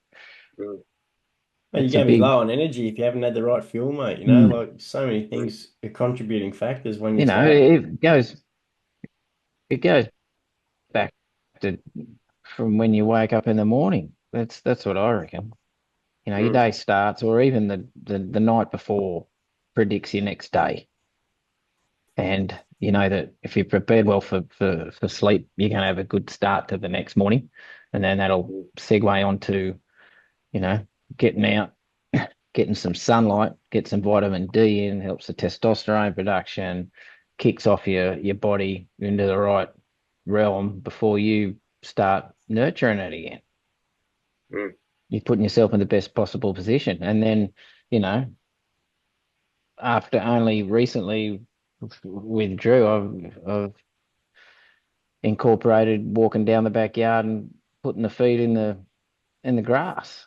Well, you're It's a going to be big, low on energy if you haven't had the right fuel, mate. mm, Like so many Mm. things are contributing factors when you start. it goes back to from when you wake up in the morning. That's what I reckon. Your Mm. day starts, or even the night before predicts your next day. And you know that if you're prepared well for sleep, you're going to have a good start to the next morning. And then that'll Mm. segue on to, you know, getting out, getting some sunlight, get some vitamin D in, helps the testosterone production, kicks off your body into the right realm before you start nurturing it again. Mm. You're putting yourself in the best possible position. And then, you know, after only recently with Drew, I've incorporated walking down the backyard and putting the feet in the grass.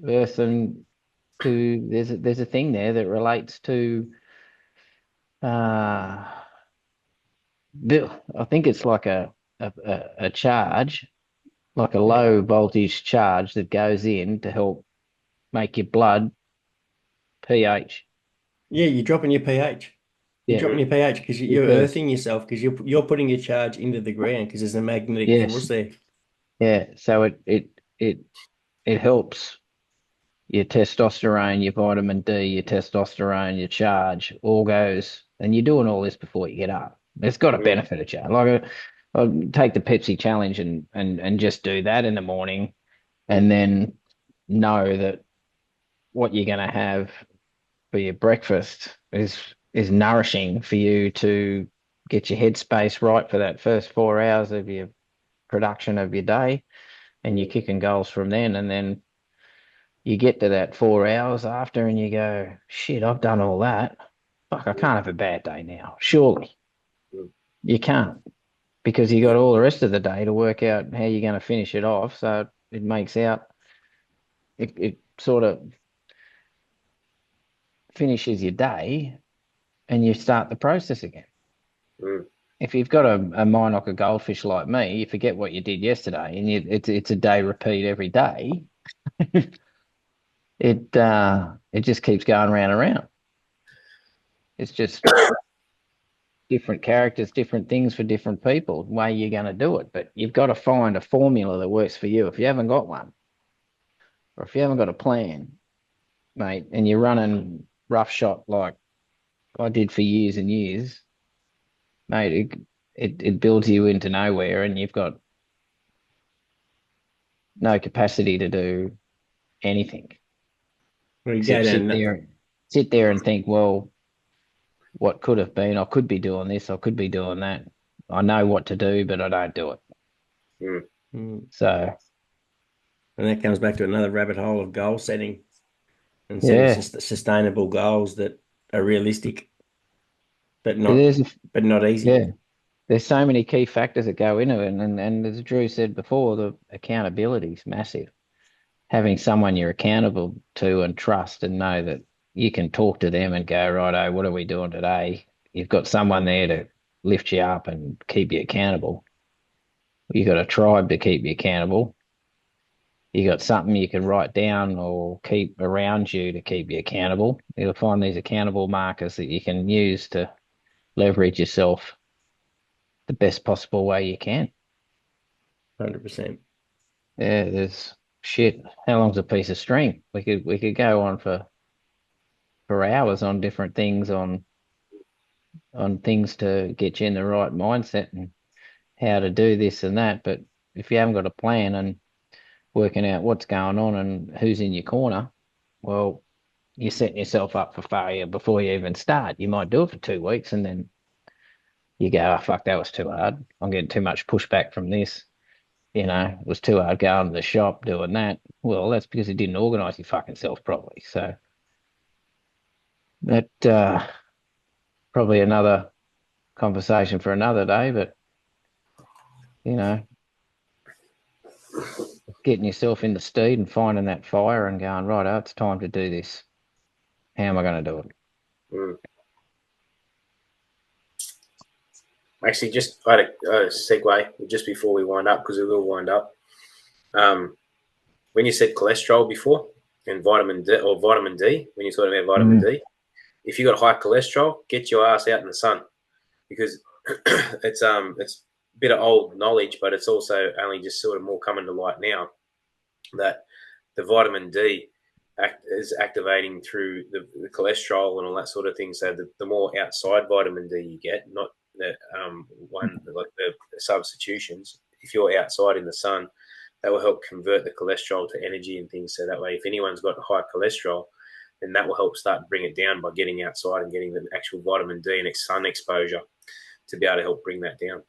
And there's a thing there that relates to uh I think it's like a charge, like a Yeah. low voltage charge that goes in to help make your blood pH. Yeah, you're dropping your pH. You're Yeah, dropping your pH because you're because earthing yourself because you're putting your charge into the ground because there's a magnetic yes, force there. yeah. So it helps your testosterone, your vitamin D, your testosterone, your charge, all goes, and you're doing all this before you get up. It's got a Mm, benefit of charge. Like I'll take the Pepsi challenge and just do that in the morning, mm, and then know that what you're going to have for your breakfast is nourishing for you to get your headspace right for that first 4 hours of your production of your day, and you're mm, kicking goals from then, and then you get to that 4 hours after and you go, shit, I've done all that. Fuck, I mm, can't have a bad day now. Surely mm, you can't because you yeah, got all the rest of the day to work out how you're going to finish it off. So it makes out, it sort of finishes your day and you start the process again. mm, If you've got a mind like a goldfish like me, you forget what you did yesterday and it's a day repeat every day. It just keeps going round and round. It's just different characters, different things for different people, the way you're going to do it. But you've got to find a formula that works for you. If you haven't got one, or if you haven't got a plan, mate, and you're running roughshod like I did for years and years, mate, it builds you into nowhere, and you've got no capacity to do anything We go except down. sit there and think, well, what could have been? I could be doing this. I could be doing that. I know what to do, but I don't do it. mm, Mm. So And that comes back to another rabbit hole of goal setting and setting yeah, sustainable goals that are realistic, but not there's a, but not easy. yeah. There's so many key factors that go into it, and as Drew said before, the accountability is massive. Having someone you're accountable to and trust and know that you can talk to them and go, righto, what are we doing today? You've got someone there to lift you up and keep you accountable. You've got a tribe to keep you accountable. You got something you can write down or keep around you to keep you accountable. You'll find these accountable markers that you can use to leverage yourself the best possible way you can. 100%. Yeah, there's shit. How long's a piece of string? We could go on for hours on different things on things to get you in the right mindset and how to do this and that. But if you haven't got a plan and working out what's going on and who's in your corner, well, you're setting yourself up for failure before you even start. You might do it for 2 weeks and then you go, oh, fuck, that was too hard. I'm getting too much pushback from this. It was too hard going to the shop doing that. Well, that's because you didn't organize your fucking self properly. So that probably another conversation for another day. But you know, getting yourself in the steed and finding that fire and going right, oh, it's time to do this. How am I going to do it? mm. Actually, just I had a segue just before we wind up because we will wind up. When you said cholesterol before and vitamin D, when you're talking about vitamin Mm, D, if you got high cholesterol, get your ass out in the sun because it's a bit of old knowledge, but it's also only just sort of more coming to light now that the vitamin D is activating through the cholesterol and all that sort of thing. So the more outside vitamin D you get, not the one like the substitutions. If you're outside in the sun, that will help convert the cholesterol to energy and things. So that way, if anyone's got high cholesterol, then that will help start bring it down by getting outside and getting the actual vitamin D and sun exposure to be able to help bring that down.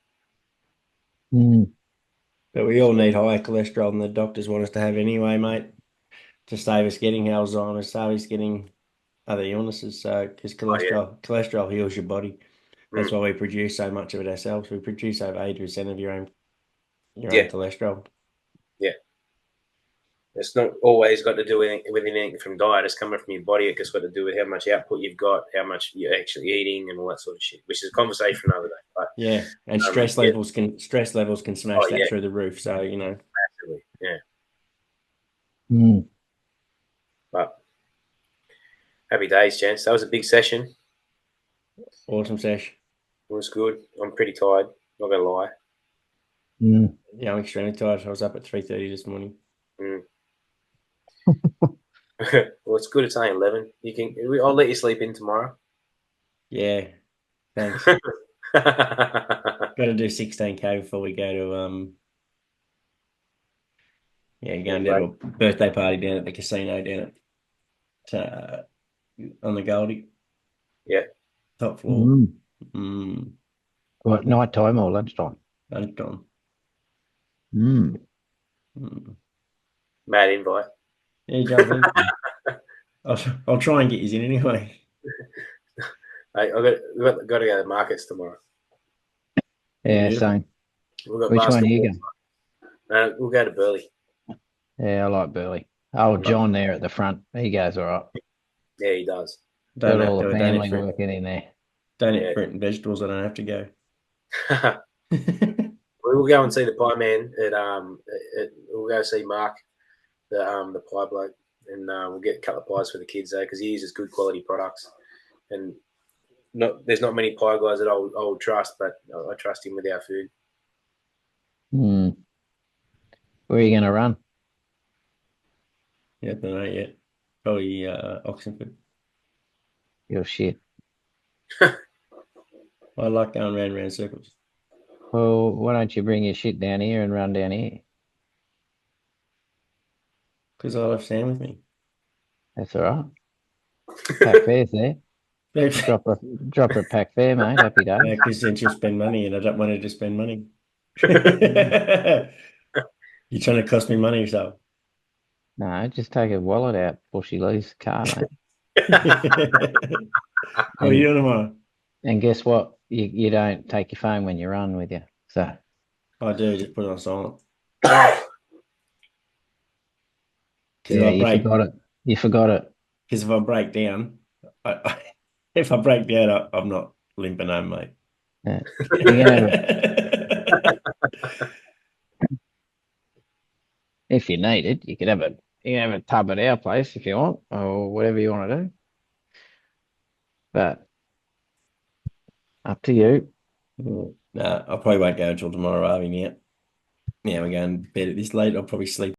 mm. But we all need higher cholesterol than the doctors want us to have anyway, mate, to save us getting Alzheimer's, save us getting other illnesses. So, because Oh yeah. cholesterol heals your body. That's Mm. why we produce so much of it ourselves. We produce over 80% of your own Yeah. cholesterol. Yeah. It's not always got to do with anything from diet. It's coming from your body. It's got to do with how much output you've got, how much you're actually eating, and all that sort of shit. Which is a conversation for another day. But Yeah, and yeah. stress levels can smash Oh that yeah, through the roof. So absolutely. Yeah. Mm. But happy days, gents. That was a big session. Awesome sesh. It was good. I'm pretty tired. Not gonna lie. Mm. Yeah, I'm extremely tired. I was up at 3:30 this morning. Mm. Well, it's good. It's only 11. I'll let you sleep in tomorrow. Yeah, thanks. Got to do 16K before we go to going down to a birthday party down at the casino down at on the Goldie. Yeah. Top floor. What, night time or lunchtime? Lunchtime. Mm. Mad invite. Yeah, jump in. I'll try and get you in anyway. Hey, got to go to the markets tomorrow. Yeah, Beautiful. same. We've got Which one are you basketball. going? We'll go to Burley. Yeah, I like Burley. Oh, John there at the front. He goes all right. Yeah, he does. Don't Got have all to. the I don't family eat fruit. working in there. Don't Yeah. eat fruit and vegetables. I don't have to go. We will go and see the pie man we'll go see Mark, the pie bloke, and we'll get a couple of pies for the kids though, because he uses good quality products. And there's not many pie guys that I would trust, but I trust him with our food. Mm. Where are you going to run? Yeah, don't know yet. Probably Oxenford. Your shit. I like going round circles. Well, why don't you bring your shit down here and run down here? Because I'll have Sam with me. That's all right. Pack fares there. Drop her a pack fare, mate. Happy days. Because then she'll spend money, and I don't want her to spend money. You're trying to cost me money, so. No, just take her wallet out before she leaves the car, mate. What are you doing tomorrow? And guess what? You don't take your phone when you run with you. So I do, just put it on silent. yeah, you forgot it. You forgot it. Because if I break down, if I break down, I'm not limping home, mate. Yeah. You can have it if you need it. You can have a tub at our place if you want, or whatever you want to do. But up to you. No, I probably won't go until tomorrow, Harvey. Now we're going to bed at this late. I'll probably sleep